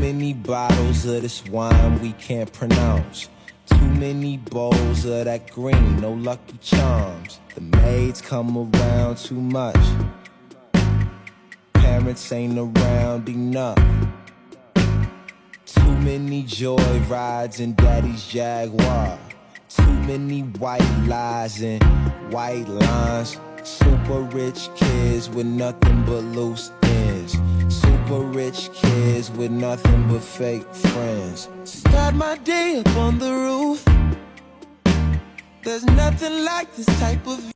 many bottles of this wine we can't pronounce. Too many bowls of that green, no Lucky Charms. The maids come around too much. Parents ain't around enough. Too many joy rides in daddy's Jaguar. Too many white lies and white lines. Super rich kids with nothing but loose ends. Super rich kids with nothing but fake friends. Start my day up on the roof. There's nothing like this type of